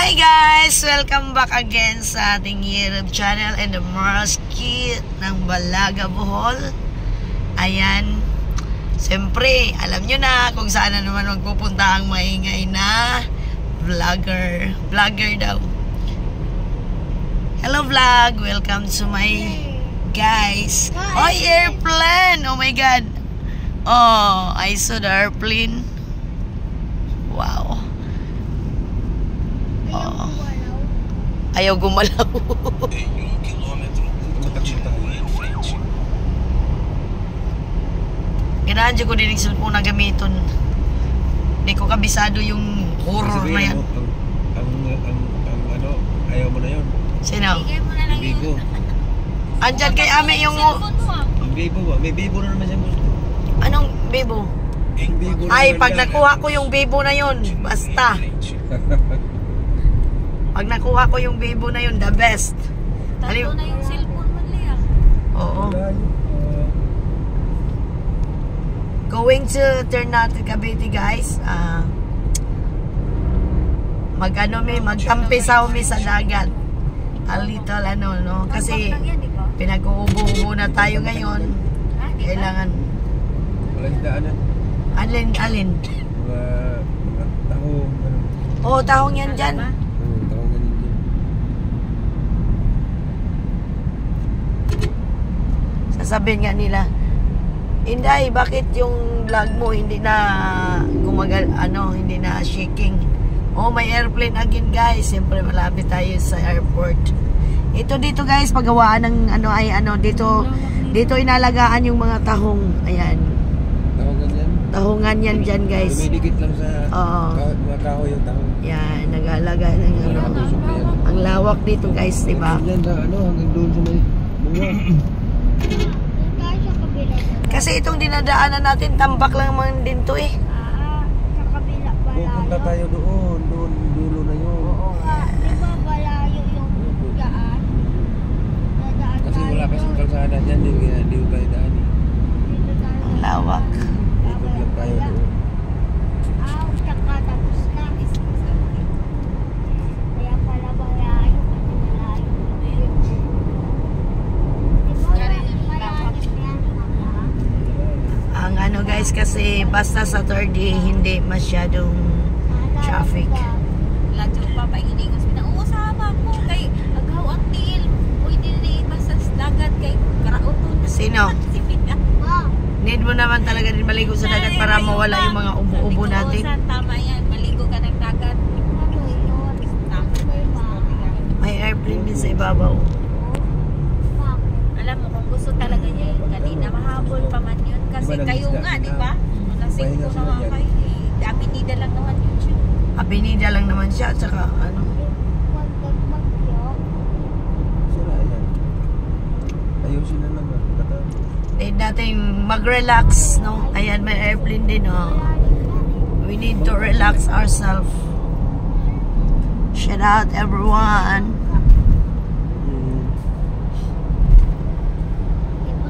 Hi guys! Welcome back again sa ating YouTube channel and the Mars Kit ng Balaga, Bohol. Ayan. Siyempre, alam nyo na kung saan na naman magpupunta ang maingay na vlogger. Vlogger daw. Hello vlog! Welcome to my guys. Oh, airplane! Oh my God! Oh, I saw the airplane. Wow. Oh. Ayaw gumalaw. Ganahan ko din yung cellphone na gamiton. Hindi ko kabisado yung horror na yan. Ang ano, ayaw mo na yun. Sino? Yung Bibo. Andyan kay Ame yung... Yung Bibo ba? May Bibo na naman siya gusto. Anong Bibo? Ay, pag nakuha ko yung Bibo na yun, basta. Pag nakuha ko yung Bibo na yun, the best. Tatlo na yung cellphone mo, Lea. Oo. Going to Ternate, Cavite, guys. Magtampisaw mi sa dagat. A little ano, no? Kasi pinag-uubo-ubo na tayo ngayon. Kailangan. Walang daanan. Alin? Mga tahong. Oo, tahong yan dyan. Tahong ganyan dyan. Sasabihin nga nila, Inday, bakit yung vlog mo hindi na hindi na shaking? Oh, may airplane again, guys. Siyempre malapit tayo sa airport. Ito dito, guys, paggawaan ng dito inalagaan yung mga tahong. Ayan. Tahongan yan? Tahongan yan dyan, guys. Dumidikit lang sa mga kahoy yung tahong. Yan, nag-aalaga ng ang lawak dito, guys, diba? Yan na hanggang doon sa may bunga. Kasi itong dinadaanan natin, tambak lang man din to eh. Sa kabila pala. Pupunta tayo doon dulo na yun. Di ba malayo yung daan? Nadaan Kasi tayo wala kasing doon. kalsada dyan, di tayo daan eh. Dito tayo. Ang lawak. Ikot lang tayo doon. Tsaka tapos na. Kaya pala malayo. Kasi malayo. Di ba malayo yan? Ang ano, guys, kasi basta sa third day, hindi masyadong traffic. Lahat yung papainigos. Pinauusama ko kay agaw ang tiil. Pwede na basta dagat kay karauton. Sino? Si Pina. Need mo naman talaga din maligo sa dagat para mawala yung mga ubo-ubo natin. Tama yan. Maligo ka ng dagat. May airplane din sa ibabaw. Alam mo, kung gusto talaga niya yung kanina, mahabol pa man yun. Kasi Diba kayo nangisda nga, sila? di ba? Lasing Pahinga ko sila naman dyan. kayo. Abinida lang naman yun siya. Abinida lang naman siya, at saka ano. Sira yan. Ayusin na naman. Need natin mag-relax, no? Ayan, may airplane din, oh. We need to relax ourselves. Shout out everyone.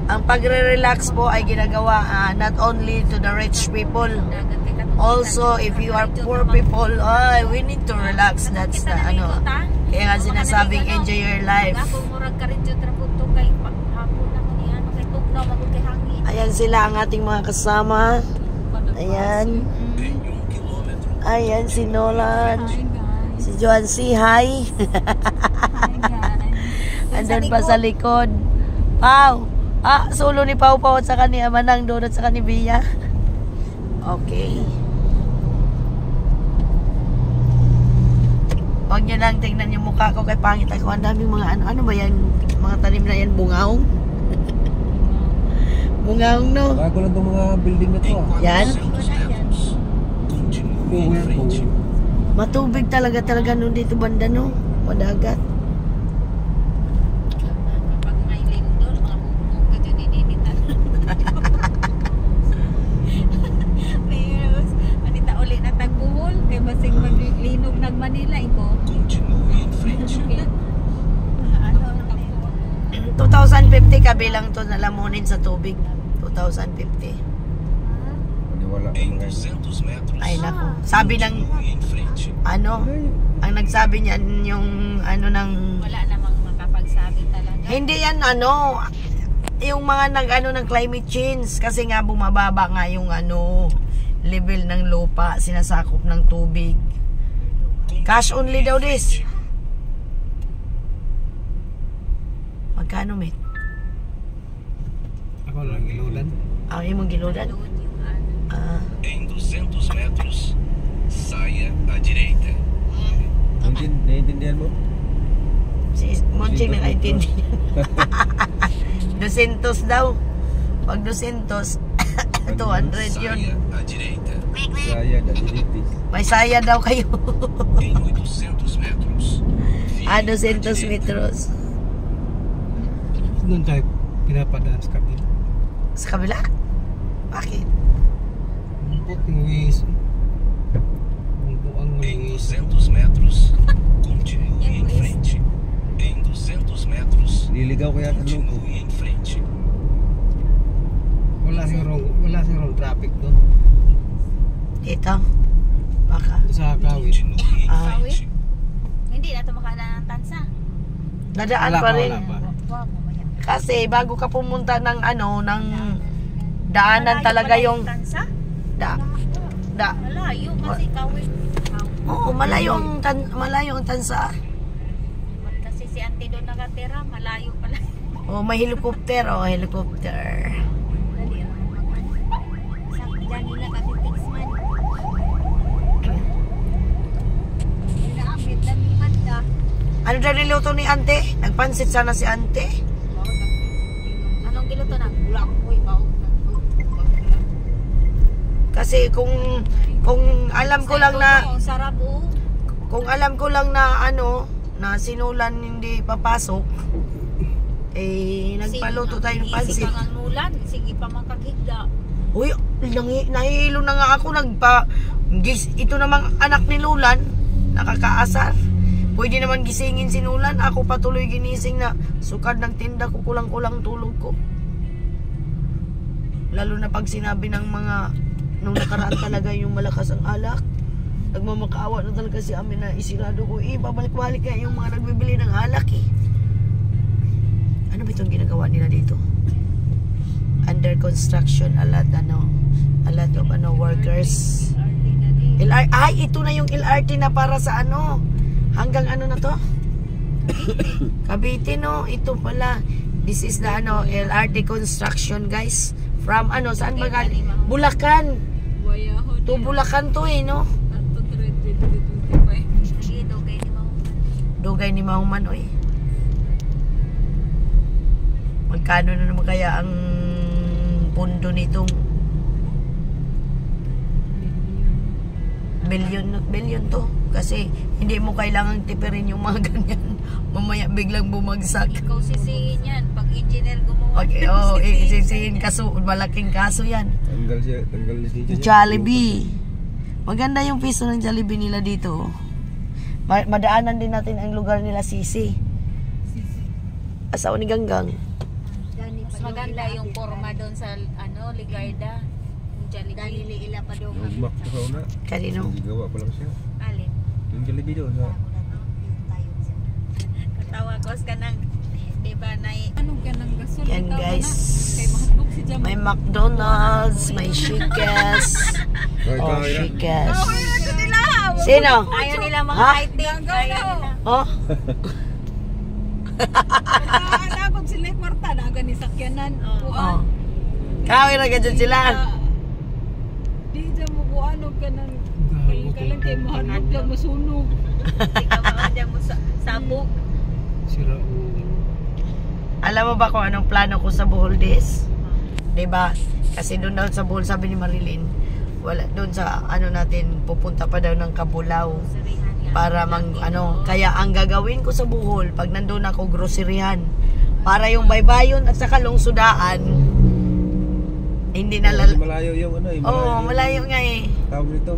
Ang pagre-relax po ay ginagawa not only to the rich people, Dagat kay katong also if you are poor people, we need to relax. That's the ano. Kaya nga sinasabing enjoy your life. Ako murag ka rin dyan trapunto kay hapon na ni ano kay tugnaw magod kay hangin. Ayan sila ang ating mga kasama. Ayan. Ayan si Nolan. Si Joan C. Hi. Andun pa sa likod. Pau. Solo ni Pau Pau at saka ni Manang doon at saka ni Bia. Okay. Huwag nyo lang tingnan yung mukha ko kay pangit ako. Ang daming mga ano ba yan? Mga tanim na yan, bungaong. Bungaong, no? Bago lang itong mga building na to. Yan. Oo. Matubig talaga nung dito banda, no? Madagat. Kapag may lindol, mga bubong ka dyan ininitan. Mayroon, manita uli na tagbuhol, kay basig maglinog ng Manila, iko. 2,050 kabilang to na lamunin sa tubig. 2,050. Wala ka mga guys. Ay nako. Sabi ng ano, ang nagsabi niyan yung ano ng Wala namang makapagsabi talaga. hindi yan ano yung mga nag-ano ng climate change kasi nga bumababa nga yung ano level ng lupa, sinasakop ng tubig. Cash only daw this. Magkano, mate? Ako lang ilulan. Ang imong giludan? Doon yung ano. Em 200 metros, saia à direita. Naiintindihan mo? Si Monching na kaintindi. 200 daw. Pag 200, 200 yun. Saia à direita. Saya dan dilitis. May saya daw kayo. Em 800 metros. 200 metros. Doon tayo pinapadaan sa kabila. Sa kabila? Bakit? Bukot ngis. Buang Em ngis. 200 metros, continue em frente. Em 200 metros, Liligaw ko yata loko. continue em frente. Wala sigurong traffic doon. Dito? Baka. Sa kawit. Continue em Ah. frente. Hindi na ito makadaan ng tansa. Nadaan Wala pa pa, rin. wala pa. Wag mo maya. Kasi bago ka pumunta ng ano, ng daanan talaga yung tansa? da. Malayo kasi kawit. Oo, malayo ang tansa. Kasi si auntie doon nakatira, malayo pala. Oh, may helicopter, helicopter. Dali ang sa dyan nila kasi Tixman. Inaabit lang yung handa. Ano daw niluto ni ante? Nagpansit sana si ante. Anong giluto na? Ulam ko ibaw. Kasi kung alam ko lang na Sarap oh. kung alam ko lang na ano na sinulan hindi papasok eh nagpaluto tayo ng pansit. Sige kang nulan, sige pa makaghigda. Uy, nahihilo na nga ako ito namang anak ni Lulan nakakaasar. Pwede naman gisingin si Lulan, ako patuloy ginising na sukad ng tinda ko, kulang-kulang tulog ko. Lalo na pag sinabi ng mga nung nakaraan talaga yung malakas ang alak. Nagmamakaawa na talaga si amin na isirado ko. Babalik-balik kaya yung mga nagbibili ng alak eh. Ano ba itong ginagawa nila dito? Under construction, a lot of workers. Ay, ito na yung LRT na para sa ano? Hanggang ano na to? Cavite, no? Ito pala. This is the LRT construction, guys. From saan ba galing? Bulacan. To Bulacan to no? Dugay ni Mahuman, oy. Magkano na naman kaya ang pundo nitong billion to? Kasi hindi mo kailangang tipirin yung mga ganyan. Mamaya biglang bumagsak. Ikaw sisihin yan. Pag engineer gumawa. Sisihin kaso, malaking kaso yan. Tanggal niya dito. Jollibee. Maganda yung piso ng Jollibee nila dito. Madaanan din natin ang lugar nila Sisi. Asawa ni Ganggang. Mas maganda yung forma doon sa Ligarda. Yung Jollibee. Dali ila pa doon. Nagmak ko sa una. Kanino? Naligawa pa lang siya. Alin? Yung Jollibee doon sa... Katawa ko ka ng diba na Yan guys. May McDonald's, may Shikes. Oh, Shikes. Sino? ayaw nila maka-fighting. Ayaw nila. Oh? Nagod sila kwarta na gani sakyanan. Oh. Kawin na ganyan sila. Di dyan mo ko ano ka nang kalang kay mahanap lang masunog. Ikaw ba mo sabog? Sira Alam mo ba kung anong plano ko sa Bohol Days? Diba? Kasi doon daw sa Bohol, sabi ni Marilyn, wala doon sa natin pupunta pa daw ng Cabulao para kaya ang gagawin ko sa Bohol pag nandoon ako groceryhan para yung baybayon at saka lungsudaan hindi na Malayo yung malayo nga eh. Tawag nito.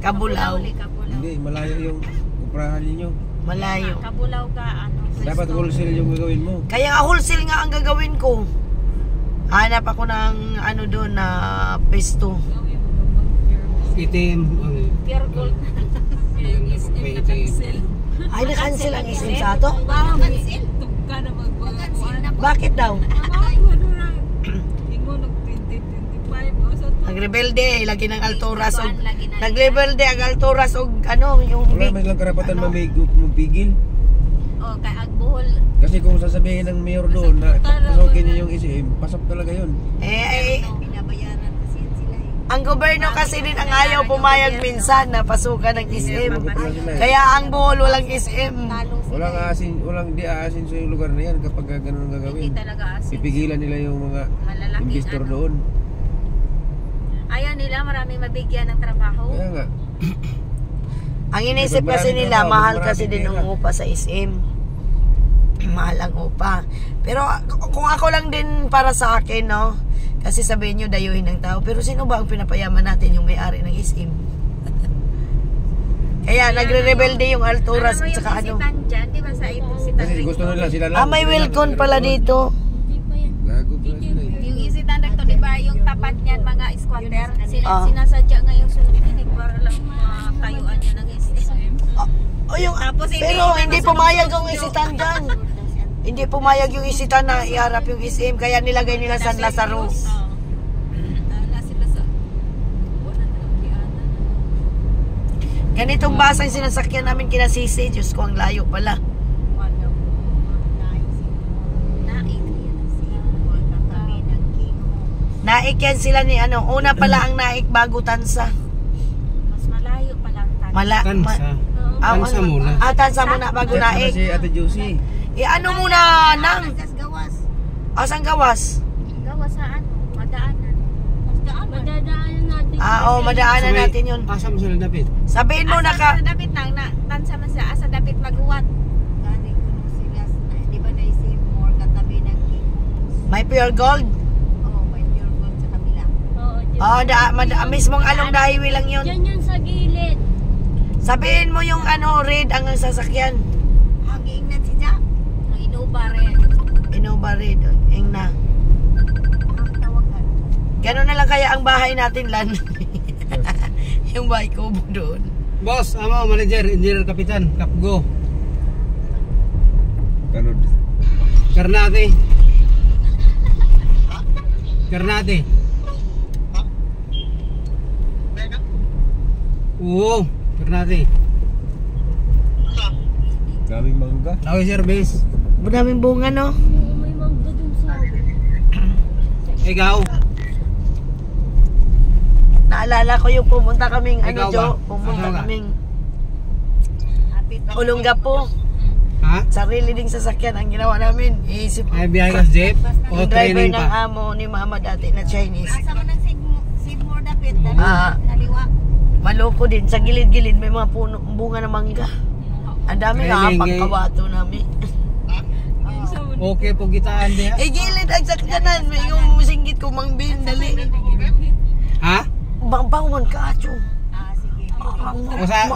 Cabulao. Hindi, malayo yung uprahan ninyo. Malayo. Cabulao ka Dapat wholesale yung gagawin mo. Kaya wholesale nga ang gagawin ko. Hanap ako ng doon na pesto. ATM ang Pure gold. Yung SM na cancel. Ay, na-cancel ang SM sa ato? Wow, cancel. Tugka na magbaguan. Bakit daw? Amang ano na. Ingo nag 2025. So, Nagrebelde, lagi ng Alturas og Lagi na- nagrebelde ang Alturas og ano, yung Wala may lang karapatan Ano? magpigil. Oh, kay Agbohol. Kasi kung sasabihin ng mayor doon na pasukin niyo yung ICM, pasok talaga yun. Binabayaran kasi yan sila eh. ang gobyerno kasi din ang ayaw pumayag minsan na pasukan ng SM. Lagot na sila eh. Kaya ang Bohol walang SM. Talo sila. Walang aasin, walang di aasin sa yung lugar na yan kapag ganun ang Hindi gagawin. talaga asin. Pipigilan nila yung mga Malalaking investor ano. doon. Ayaw nila maraming mabigyan ng trabaho. Kaya nga, Ang inisip kasi nila, mahal kasi din ang upa sa SM. Mahal ang upa. Pero kung ako lang din para sa akin, no? Kasi sabihin nyo, dayuhin ng tao. Pero sino ba ang pinapayaman natin yung may-ari ng SM? Kaya nagre-rebelde yung Alturas at saka ano. Isitan dyan, di ba sa isitan kasi gusto nila sila lang. Ah, may Wilcon pala dito. Gago pala sila eh. Yung isitan recto, di ba yung tapat niyan mga squatter, Ah. sinasadya ngayong sunod-inig para lang matayuan niya ng SM. O yung, Tapos, pero hindi pumayag yung isitan dyan. Hindi pumayag yung isitan na iharap yung SM. Kaya nilagay nila San Lazaro. Tala sila sa wala na kianan. Ganitong basa yung sinasakyan namin kinasisi. Diyos ko, ang layo pala. Naik yan sila ni ano. Una pala ang naik bago tansa. Mas malayo pa lang Tansa. Tansa muna. Tansa muna bago Chat na naik. si Ate Josie. Ano muna nang? gawas. Asang gawas? Gawas sa ano? Madaanan. Madadaanan natin. Madaanan Sabay, natin yun. Asa mo sila David? Sabihin mo na ka. Asa dapit nang na tansa man sa asa dapit maguwat. Gani ko nung sila na di ba naisip more katabi ng king. May pure gold. Oh, may pure gold sa kabila. Oo, Mismong along dahiwi lang yun. Diyan yun sa gilid. Sabihin mo yung ano, red ang sasakyan. Hanging na si Jack. Ang Innova rin. Innova red. Ing na. Ang tawagan. Gano'n na lang kaya ang bahay natin, Lan. Yung bahay ko doon. Boss, manager, engineer, kapitan, kapgo. Ganun. Karnate. Karnate. Oo, Karnate. Daming mangga. Lawi service. Madaming bunga, no? May mangga dun sa... Ikaw. Naalala ko yung pumunta kaming, Ikaw Jo, ba? pumunta Ano ka? kaming Olongapo. Ha? Sarili ding sasakyan ang ginawa namin. Iisip Ay, biyahe ka sa jeep? O yung driver training ng pa? amo ni mama dati na Chinese. Asa man ang Sigmore dapit. Ah. Naliwa. Maloko din. Sa gilid-gilid may mga puno, bunga ng mangga. Ang dami Ay, nga ngay- pagkawato namin. Okay po kitaan diha. Gilid ang sakyanan. May yung musinggit ko mangbin. Dali. Ha? Bangbangon ka, Acho. Sige.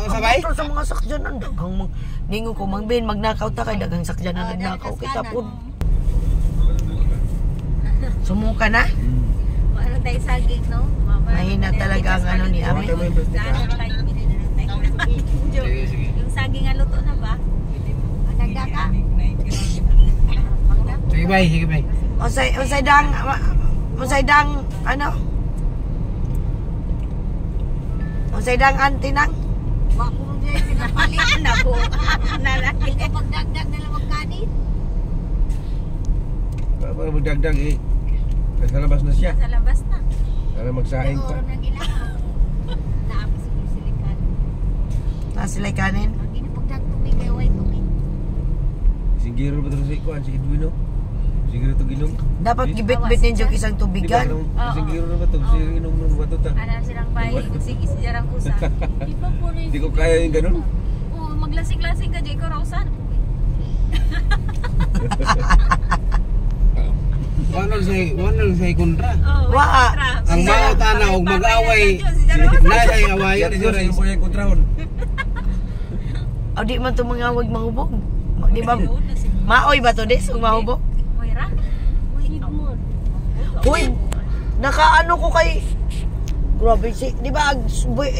Sabay? Sa mga sakyanan. Dagang ningo ko mangbin. Magnakaw ta kay dagang sakyanan nagnakaw kita po. Sumuka na? Ano tayo saging, no? Mahina talaga ang ano ni Ami. Sige, sige. Yung saging ang luto na ba? Nagdaka? Sige bay, sige bay. Unsay dang ano? Unsay dang antinang? Wakong dyan, pinapalit na po. Nalaki. Kapag dagdag na lang magkanin. Para magdagdag eh. Nasa labas na siya. Sa labas na. Para magsaing pa. Oram na ginagawa. Naapos yung silikan. Nasilay kanin? Ang ginapagdag tubig, kaya way tubig. Sigiro ba ito sa ikuan? Si Edwino? Sigiro ito ginom? Dapat gibit-bit ninyo isang tubigan. Sigiro na ba ito? Sigiro inom ng bato ta. Ano silang bahay, sige si Jarang Usa. Di ba po rin? Hindi ko kaya yung ganun. Oo, maglasing-lasing ka, Jay Corausan. Wala say kontra. Wa. Ang mga tana og mag-away. Na say awayan Yan ito yung mga kontrahon. O di man ito mga huwag mahubog. Di ba? Maoy ba ito des? Kung mahubog? Moira? Uy, nakaano ko kay Grabe si, di ba,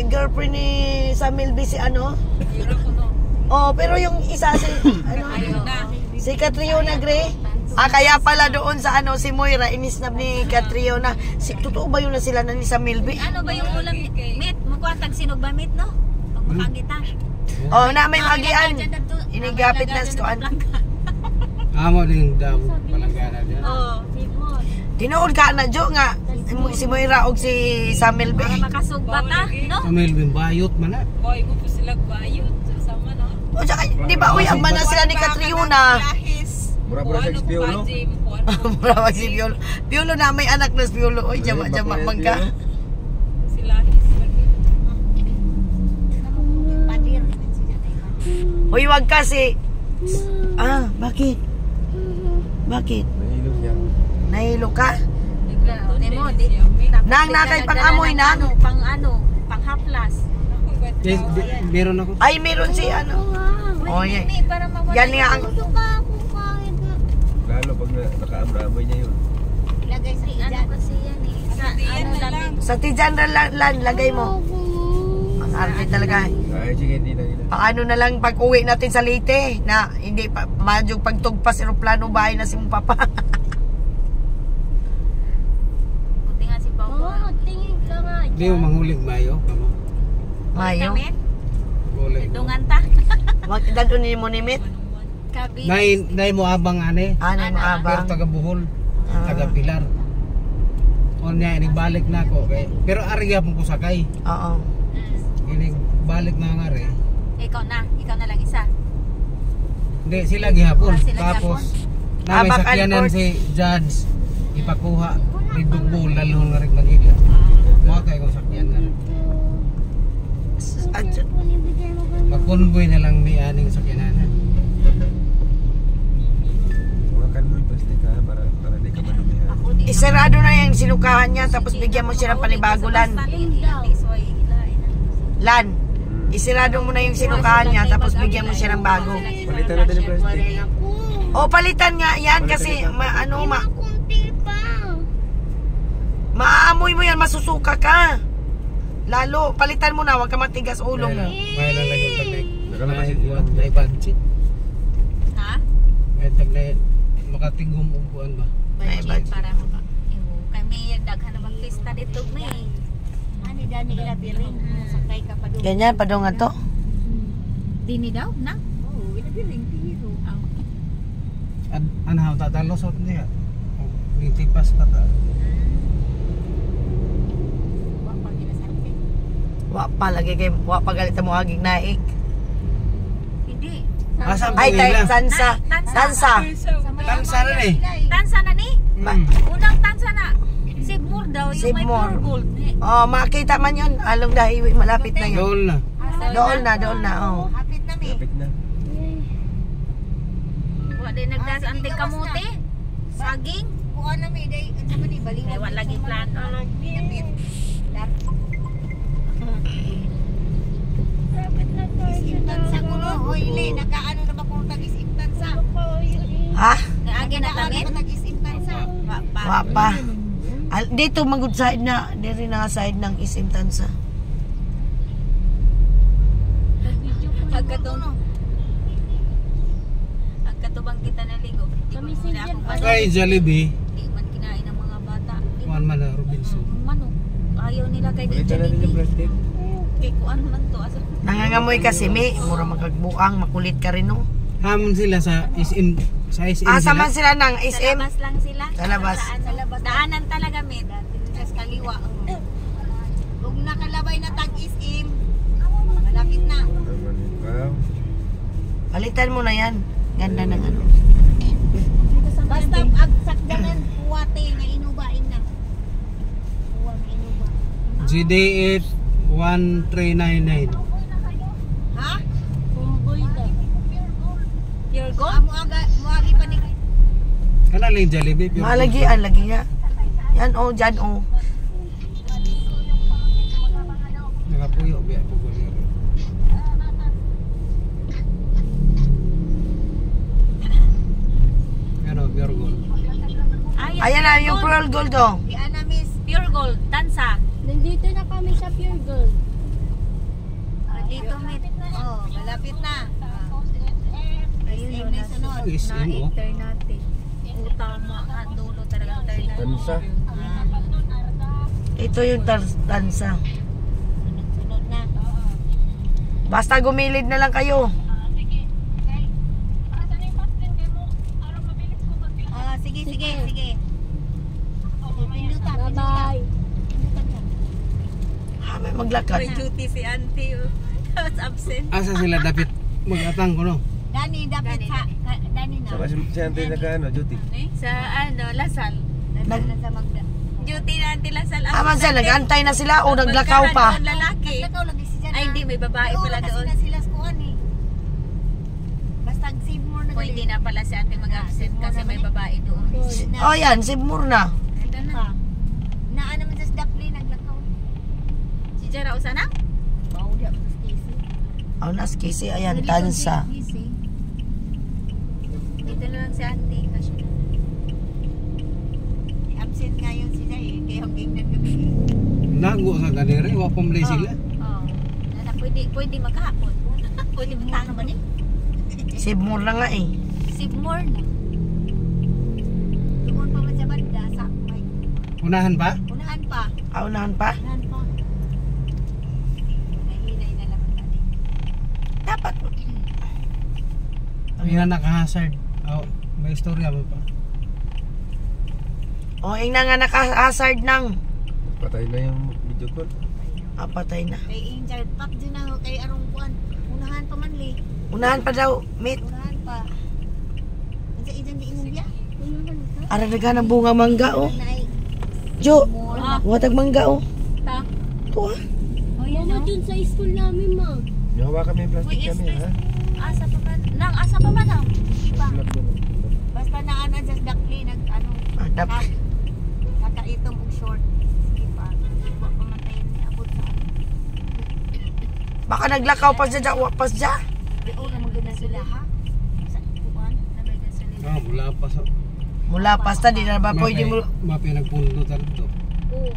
girlfriend ni Samuel B si ano? Hira ko no. Oh, pero yung isa si, ano? Ayun na. Si Catriona Gray. Kaya pala doon sa ano, si Moira, inisnap ni Catriona. Totoo ba yun na sila na ni Samuel B? Ano ba yung ulam ni Mit? Magkwatag sinog ba Mit, no? Pag makangita. Oh, na may magian. Inigapit na sa tuan. Amo din daw palangganan niya. Oo. Tinuod ka na, Jo, nga. Si Moira o si Samuel B. Para makasugbat no? Sa Melvin bayot man na. Boy mo po sila bayot. Sama no? O, tsaka, di ba, uy, ang mana sila ni Catriona. Mura-mura sa Piolo. Mura mag si Piolo. Piolo na, may anak na si Piolo. Uy, jama-jama magka. Sila his lagi. Uy, wag kasi. Bakit? Bakit? Nahilog niya. Nahilo ka? Nemo, Nang nakay pang-amoy na. Pang haplas. Meron ako. Ay, meron si ano. Oh, yan. Para mawala. Yan nga ang... Lalo pag nakaamra-amoy niya yun. Ilagay sa ano kasi yan eh. Sa ano lang. Sa Tijan lagay mo. Ang arte talaga. Ay, sige, hindi na nila. Paano na lang pag uwi natin sa Leyte na hindi pa madyong pagtugpas aeroplano bahay na si mong papa. Buti nga si Pao. Tingin ka nga. Di mo manghulig mayo. Kamo. Mayo. Hulig. Dungan ta. Wag dadun ni mo nimit. Kabi. Nay mo abang ane. Ano mo Pero abang? taga Bohol, taga Pilar. O niya, balik na ako. Pero ariya pong kusakay. Oo. Balik na nga rin. Ikaw na lang isa. Hindi, sila gihapon. Sila Tapos, gihapon. namin Back and sakyanan forth. si Judge. Ipakuha. Ridugbo, lalo na rin Manila. Mga kayo kung sakyan na rin. Mag-convoy na lang may aning sakyanan. Mga kanmoy plastic ha, para di ka manumihan. Ako di. Isarado na yung sinukahan niya tapos bigyan mo siya ng panibagulan. Lan, isirado mo na yung sinukahan niya tapos bigyan mo siya ng bago. Palitan natin yung plastic. O palitan nga yan kasi maamoy mo yan, masusuka ka. Lalo, palitan mo na, huwag ka matigas ulo mo. May lang lang yung taglay. Nakalabasin din. May budget. Ha? May taglay. Makatigom upuan ba? May Budget budget. para kay may daghan na mag-pista dito may. Ani dani ila biring sakay ka pa doon. Ganyan, padong nga to. Dini daw na. Oo, ila biring tiro. Anahaw tatalosot niya. Nitipas pa ta. Wa pa lagi kay wa pa galit mo aging naik. Hindi. Asa Ay, po nila? tansa. Tansa. Tansa na eh. Tansa na ni. Unang tansa na. Sibmore daw yung may Sibmore. pure gold. Oh, makita man yun. Along the highway, malapit na yun. Doon na. Doon na, oh. Hapit na mi. Lapit na. Wa din nagdas ante kamote. Saging. Kuha na mi day sa mani bali. Ay wa lagi plano. Tansa ko no oile nakaano na ba kung tag-isip tansa? Ha? Agi na tangin? Tag-isip tansa. Wa pa. Dito magud side na, diri na side ng Isim Tansa. Agkatubang kita naligo. Kami sila akong Kay Jollibee. Di man kinain ng mga bata. Kuan man na Robinson. Manok. Ayaw nila kay Palitan natin yung plastic. Kay kuan man to asa. Nangangamoy kasi mi, mura magkagbuang, makulit ka rin no. Hamon sila sa SM. Sa SM Asa sila. man sila ng Sa SM? labas lang sila. Sa labas. Sa labas. Daanan talaga mi. Sa kaliwa. Kung nakalabay na tag-isim, malapit na. Wow. Palitan mo na yan. Ganda ng ano. Basta agsakdanan kuwate nga inubain na. Huwag inuba. GDF 1399. Ha? Pumboy ka. Pure gold? Muagi pa ni. Kana lang Jollibee. pure Malagi, gold. lagi nga. Yan oh, dyan oh. Nakapuyo biya po ko niya. Ano, pure gold. Ayan na, yung pearl gold oh. Di ana miss pure gold tansa. Nandito na kami sa Pure Gold. Dito, Mit. Oh, malapit na. Ayun na sunod. SM, oh. Na-turn natin. Tama, dulo talaga turn natin. Tansa. Ito yung tansa. Sunod na. Basta gumilid na lang kayo. Sige. Pindutan. Bye-bye. May maglakad. May duty si auntie. Tapos absent. Asa sila dapat mag-atang ko, no? Dani, dapat sa... Dani na. Saka si Ante naka duty. Sa Lasal. Sa Magda. Duty na auntie Lasal. Aman siya, nag-antay na sila o naglakaw pa? Lalaki. Naglakaw lagi siya. Ay, hindi. May babae pala doon. Kasi na sila skuhan eh. Basta save more na. Pwede na pala si ate mag-absent kasi may babae doon. Oh yan, Sibmur na. Ito na. Naan naman sa Dapley, naglakaw. Si Jara o sana? Oo, di ako sa Casey. Oh, nas kasi ayan, tansa. Dito na lang si ate. Kasi na. Absent ngayon sila eh. Kaya hanggang naggabi. Nago sa kanire, wapamlay sila. Oo. Pwede maghapon. Pwede matanga ba ni? Sibmur na nga eh. Sibmore na. Doon pa man sa banda. Sa may. Unahan pa? Unahan pa. Aunahan pa? Unahan pa. Nahinay na lang tadi. Dapat. Ang ina naka-hazard. Oh, may istorya mo pa. O, yung na nga naka-hazard ng. Patay na yung video call. Patay na. Kay Injard Pap din na kay Arong Kuan. Unahan pa man li. Unahan pa daw, mate. Unahan pa. Sa idan di India. Ara naga ng bunga mangga, oh. Nay. Jo, watag mangga, oh. Ta. Ito, ah. Oh, yan Mama, dun sa school namin, ma. Nahawa kami yung plastic Uy, kami, is ha? asa pa man. Nang asa pa man ang. Pa. Vlog ko na. Basta na ana just Dakli nag ano. Dapat. Nakaitong og short. Sige pa. Wa pa man tayo ni abot sa. Baka naglakaw pa siya, wapas siya. Oo na maganda sila ha. Sa kuan na may gasolina. Ah, mula pa sa... Mula pasta, di na ba pwede mo. Mapi nagpundo dito. Oo.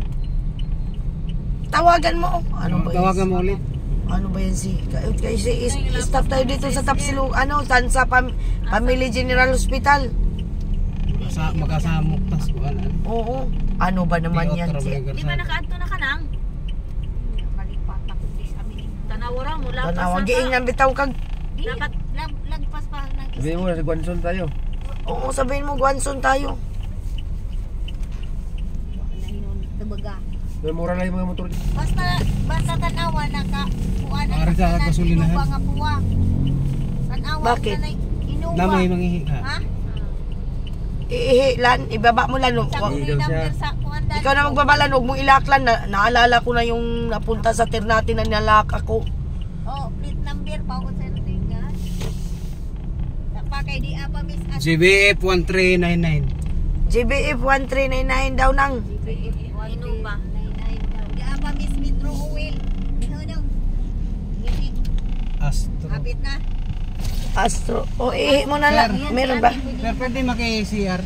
Tawagan mo, oh. Ano ba Tawagan mo ulit. Ano ba yan si... Kasi stop tayo dito sa Tapsilu, Tansa Family General Hospital. Makasamok tas kuan. Oo. Ano ba naman yan si... Di ba nakaadto na kanang? Kalipat ako dis amin. Tanawara mo lapas. Tanawag, giing nang bitaw kag... Dapat lagpas pa ng Sabihin mo na sa Guanson tayo. Oo, sabihin mo, Guanson tayo. Tabaga. May mura lang yung mga motor. Basta tanawa na ka kuan na Para sa gasolinahan. nga puwa. Tanawa Bakit? na inuwa. Namay mangihi ka. Ha? Lan, ibaba mo lan. Sa Hindi daw siya. number sa kuan dali. Ikaw na magbabalan, huwag mong ilaklan. Naalala ko na yung napunta sa tir natin na nalak ako. Oh, plate number pa ko sa tingan. Pa kay di apa miss at CBF 1399. GBF 1399 daw nang. Inuba. Di apa miss Metro Oil. Ihunong. Ngiti. Astro. Kapit na. Astro. O, ihi mo na lang. Meron ba? Pero pwede maki-CR.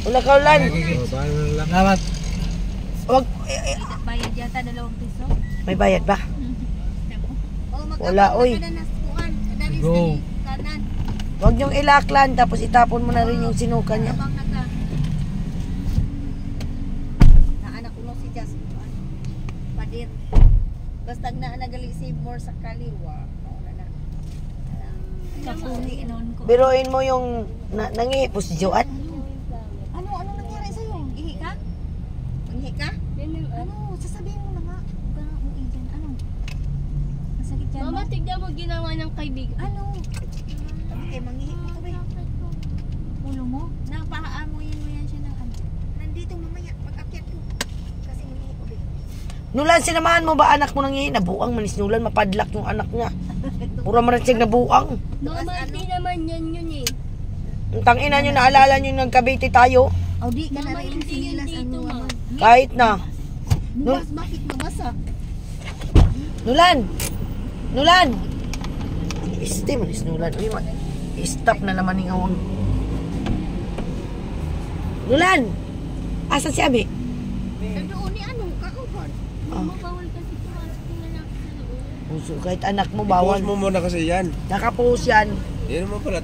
Wala ka ulan. Oh, paano na lang? Dapat. Wag, Bayad yata 2 piso. may bayad ba? Oh, Wala, oy. Go. Kanan. Wag niyong ilaklan, tapos itapon mo na rin yung sinuka niya. Abang naka. Naanak ko si Jas. Padir. Basta na nagali save more sa kaliwa. Mauna na. Kapuni noon ko. Biruin mo yung nangihi po si Joan. Ano nangyari sa iyo? Ihi ka? Ihi ka? Ano? Sasabihin mo na nga. Huwag ka nga umuwi dyan. Ano? Masakit yan Mama, mo? tignan mo ginawa ng kaibigan. Ano? Sabi kayo, mangihi mo ka ba? Ulo mo? Napaamuyin mo yan siya ng ano? Nandito mamaya, pag-akyat ko. Kasi mangihi ko ba? Nulan, sinamahan mo ba anak mo nangihi? Nabuang manis Nulan, mapadlak yung anak niya. Pura maransig nabuang. Mama, hindi naman yun eh. Ang tangina nyo, naalala nyo nung Cavite tayo? O di ka na Mama, rin hindi yun sinilas dito, ano ma. naman. Kahit na. Bukas, bakit mabasa? Nulan! Nulan! Este manis Nulan. Uy, stop na naman yung awang. Nulan! Asa si Abi? Nandoon Bawal kasi pumasok yung lalaki sa loob. Puso, kahit anak mo, bawal. Post mo muna kasi yan. Nakapost yan. Yan naman pala,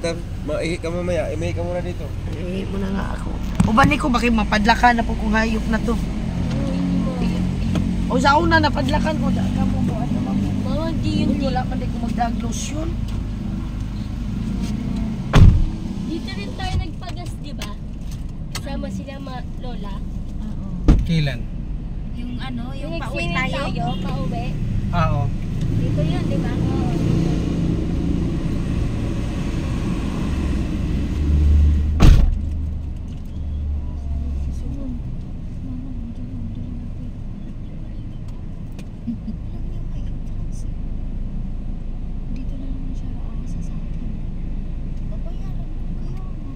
maihi ka mamaya. Imahi ka muna dito. Eh, mo na nga ako. O ba ko, bakit mapadlakan na po kung hayop na to? O sa una, napadlakan ko. Daga mo mo, ano mo. Bawal di yun. Wala man din ko magdag-lotion. Dito rin tayo nagpagas, di ba? Kasama sila lola. Oo. Kilan? Yung ano, yung Yung pauwi nag-swimming tayo. pauwi. Oo. Dito yun, di ba? Oo. Dito na naman siya aasa sa akin. Babayaran mo kaya mo.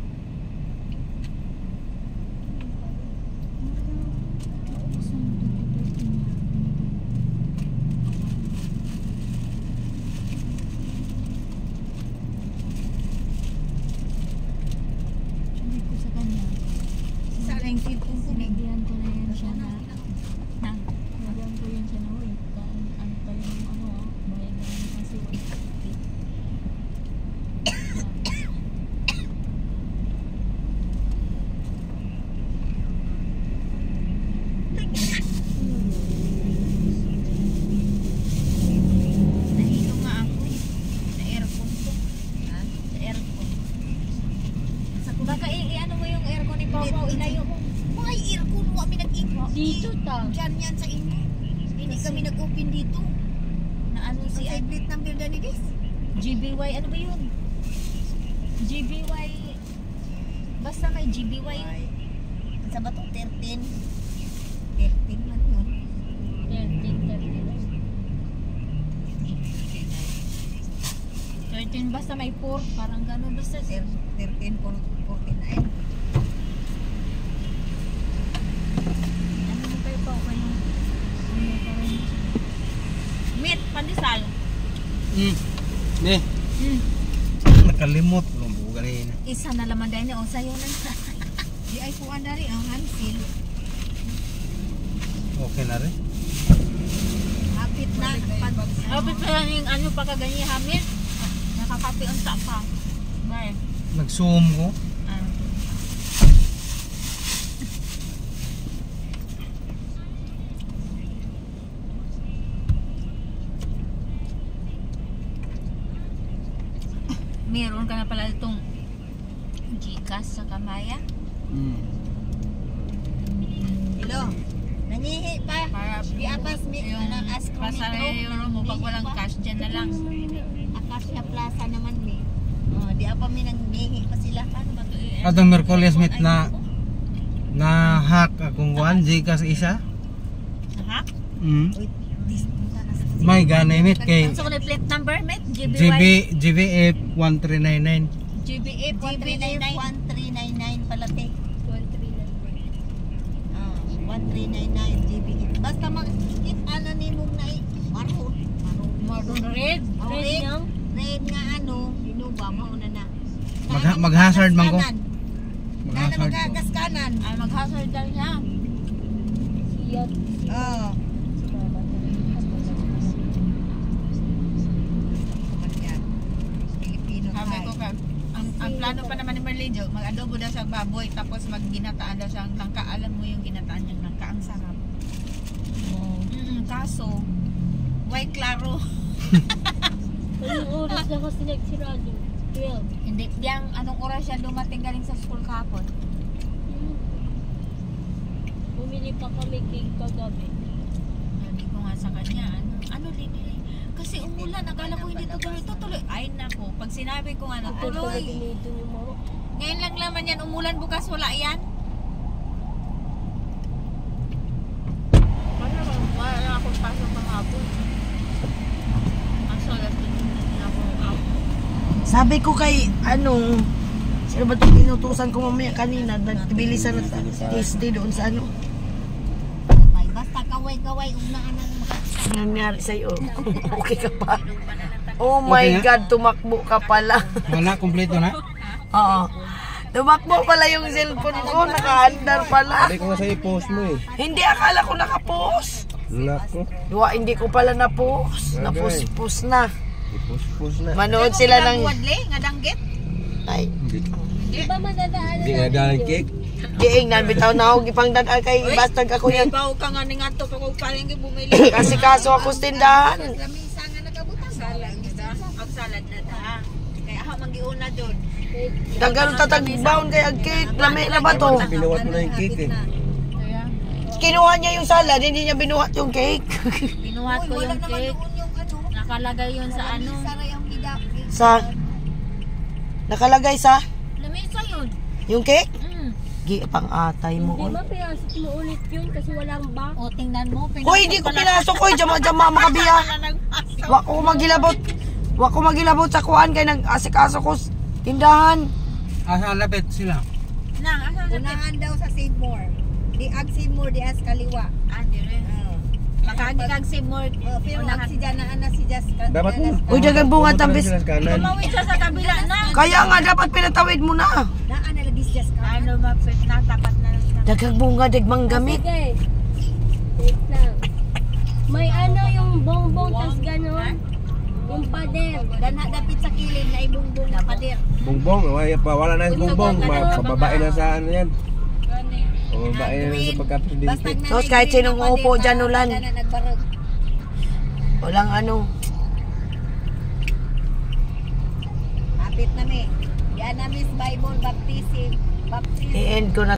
Naubos na yung dito niya. Sabi ko sa kanya. Sa aling cellphone ko Sinabihan ko na yan siya na, na. sinabihan ko yan siya na, uy, ano tayo ng ano, bayad na naman kasi, uy. Nahilo nga ako eh. Sa aircon ko. Ha? Sa aircon. Baka ano mo yung aircon ni Papa o ilayo mo. Mga aircon mo kami nag-ikot. Dito ta. Diyan yan sa inyo. Hindi kami nag-open dito. Na ano si plate number na nidis? GBY ano ba yun? GBY. Basta may GBY. Sa ba itong 13? 13 man yun. 13 basta may 4, parang gano'n basta. 13, 49. Ano mo kayo pa, kayong, ano pa rin. Meat, pandesal. Ne. Nakalimot. Lumbo ganina. Isa na laman dahil na o sayo na. Di ay kuha na rin ang handful. Okay na rin. Hapit na. Kapit pa yan yung ano pa kaganyi hamit. Nakakapi ang tapa. Bye. Nag-zoom ko. Meron ka na pala itong Gcash sa kamaya. Hello. Nangihi pa. Para Di apas yung pasahero mo pag walang cash dyan na lang. Acacia Plaza naman mi. Oh, di apa mi nangihi pa sila. Paano ba to? Atong Merkulis meet na hack akong kuan Gcash isa. Ha? Mm. May gana meet kay Ano sa kulay plate number, mate? GBY? GBF 1399. GBF 1399 pala, te. 1399 GBF. Basta mag-hit ano ni mong na maroon. Maroon red. Oh, Red red. lang. Red nga ano, binuba, mauna na. Mag-hazard man ko. Nana Mag-hazard ko. magagas kanan. Ay, mag-hazard lang siya. Siyat. Oo. Filipino Sabi ko tayo. ka, ang plano pa naman ni Marlijo, mag-adobo daw sa baboy, tapos mag-ginataan daw siya ang langka. Alam mo yung ginataan niyang langka, ang sarap. Kaso, why klaro? Anong oras na kasi nagsirado? 12. Hindi, diyang anong oras siya dumating galing sa school kahapon. Bumili pa kami cake kagabi. Sabi ko nga sa kanya, ano din kasi umulan, akala ko hindi tutuloy. Ay nako, pag sinabi ko nga tuloy. Dito yung maro. Ngayon lang naman yan, umulan bukas, wala yan. Wala akong pasok ng hapon. Kaso, Sabi ko kay, sino ba itong inutusan ko mamaya kanina? Nagbilisan na tasty doon sa ano. Basta kaway-kaway, unaan ang Ano nangyari sa'yo? Okay ka pa? Oh my Okay God, tumakbo ka pala. Wala, kompleto na. Oo. Tumakbo pala yung cellphone ko, nakaandar pala. Sabi ko nga sa'yo, post mo eh. Hindi, akala ko nakapost. Nako. Duwa, hindi ko pala na-post. Agay. Na-post na. Ipus-pus na. Manood sila ng... Wadli, nga danggit. Ay, Di ba madadaanan Hindi nga dalang cake. giing na, bitaw na ako, gipangdadal kay bastard ako yan. Ibaw ka nga ni nga to, kung parang bumili. Kasi kaso ako sa tindahan. Lamisa nga nagabutang. Salad na da. Ang salad na da. Kaya ako magiuna doon. Dagan tatagbaon kay ag cake. Lami na ba to? Pinuwat mo na yung cake eh. Kinuha niya yung salad, hindi niya binuhat yung cake. Pinuhat ko yung cake. Nakalagay yun sa ano. Sa... Nakalagay sa... Lamisa yun. Yung cake? Mm. Gi pang atay mo. Hindi mapinasok mo ulit yun kasi walang box. O, tingnan mo. Hoy, hindi ko pinasok ko. Jama-jama makabiya. Wa ko magilabot. Wa ko magilabot sa kuan kay nag-asikaso ko sa tindahan. Asa lapit sila. Nang, asan sa Unahan daw sa Seymour. Di ag Seymour, di as kaliwa. Ah, dire. Makagigag si Mord. Pero ag si Janaan na si Jas. Dapat mo. Uy, dagang bunga tambis. Sila sa kanan. Tumawid siya sa kabila na. Kaya nga dapat pinatawid mo na. Naan na lagi si Jas ka. Ano mapit na, tapat na lang siya. Dagang bunga, dagmang gamit. Sige. Wait lang. May ano yung bongbong tas ganon. Yung pader. Danha dapit sa kilid na ibungbong na pader. Bongbong. Wala na yung bongbong. Pababae na sa ano yan. Pababae na sa pagka-presidente. So, kahit sinong uupo dyan, ulan. Nagbarog. Walang ano. Apit na mi. Yan na Miss Bible baptism. I-end ko na